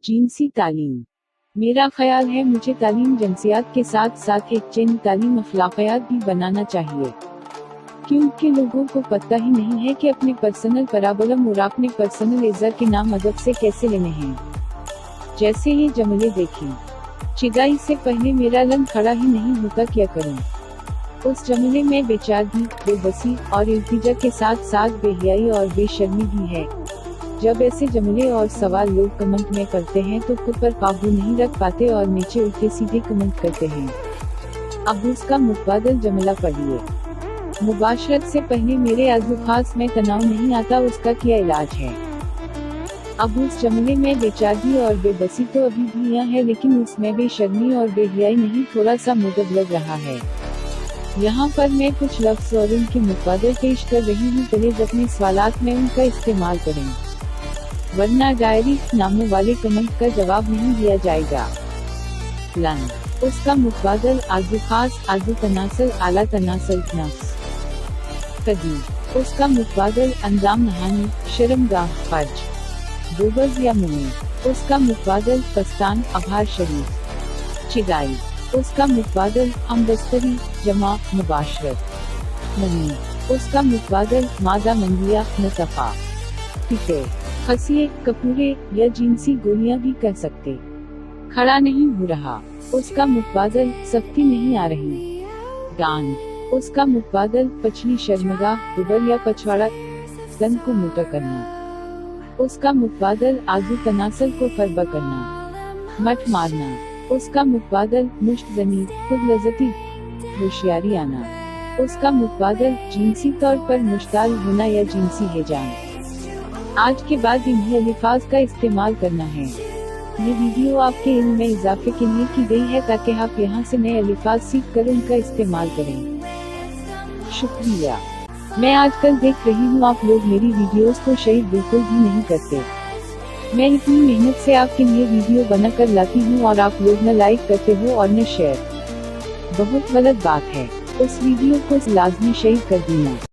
जिनसी तालीम। मेरा ख्याल है मुझे तालीम जिनसियात के साथ साथ एक चैन तालीम अखलाकियात भी बनाना चाहिए, क्योंकि लोगों को पता ही नहीं है कि अपने पर्सनल प्रॉब्लम और अपने पर्सनल इज्जत के नाम अदब से कैसे लेने हैं। जैसे ये जमले देखें, चिगाई से पहले मेरा लन खड़ा ही नहीं होता, क्या करूं। उस जमले में बेचारगी, बेबसी और इल्तिजा के साथ साथ बेहयाई और बेशर्मी भी है। जब ऐसे जमले और सवाल लोग कमेंट में करते हैं तो खुद पर काबू नहीं रख पाते और नीचे उल्टे सीधे कमेंट करते हैं। अब उसका मुतबादल जमला पढ़िए। मुबाशरत से पहले मेरे अज़ुखास में तनाव नहीं आता, उसका क्या इलाज है। अब उस जमले में बेचारगी और बेबसी तो अभी भी यहाँ है, लेकिन उसमें बेशर्मी और बेहयाई नहीं, थोड़ा सा मुद्दत लग रहा है। यहाँ पर मैं कुछ लफ्ज़ और उनके मुतबादल पेश कर रही हूँ, प्लीज अपने सवालात में उनका इस्तेमाल करें, वरना डायरी नामों वाले कमेंट का जवाब नहीं दिया जाएगा। लन, उसका मुतबादल आजू खास, आजू तनासल, आला तनासल, नफ्स। कदी, उसका मुतबादल अंजाम नहानी, शर्मगाह, फर्ज, बोबज या मुनी। उसका मुतबादल पस्तान, आभार शरीफ। चिगाई, उसका मुतबादल हमदस्तरी, जमा, मुबाशरत। मनी, उसका मुतबादल मादा मंदिया, नसफा। पिटे, खसिए, कपूरे या जिनसी गोलियां भी कह सकते। खड़ा नहीं हो रहा, उसका मुतबादल सख्ती नहीं आ रही। गांड, उसका मुतबादल पछली शर्मगाह, दुबर या पछवाड़ा, तन को मोटा करना। उसका मुतबादल आजू तनासल को फरबा करना। मठ मारना, उसका मुतबादल मुश्त जनी, खुद लज़्ज़ती, होशियारी आना। उसका मुतबादल जिनसी तौर पर मुश्ताल होना या जिनसी हेजान। आज के बाद इन्हीं अल्फाज का इस्तेमाल करना है। ये वीडियो आपके इल्म में इजाफे के लिए की गई है ताकि आप यहाँ से नए अल्फाज सीख कर उनका इस्तेमाल करें। शुक्रिया। मैं आजकल देख रही हूँ आप लोग मेरी वीडियोस को शेयर बिल्कुल भी नहीं करते। मैं इतनी मेहनत से आपके लिए वीडियो बनाकर लाती हूँ और आप लोग न लाइक करते हो और न शेयर। बहुत गलत बात है। उस वीडियो को लाजमी शेयर कर देना।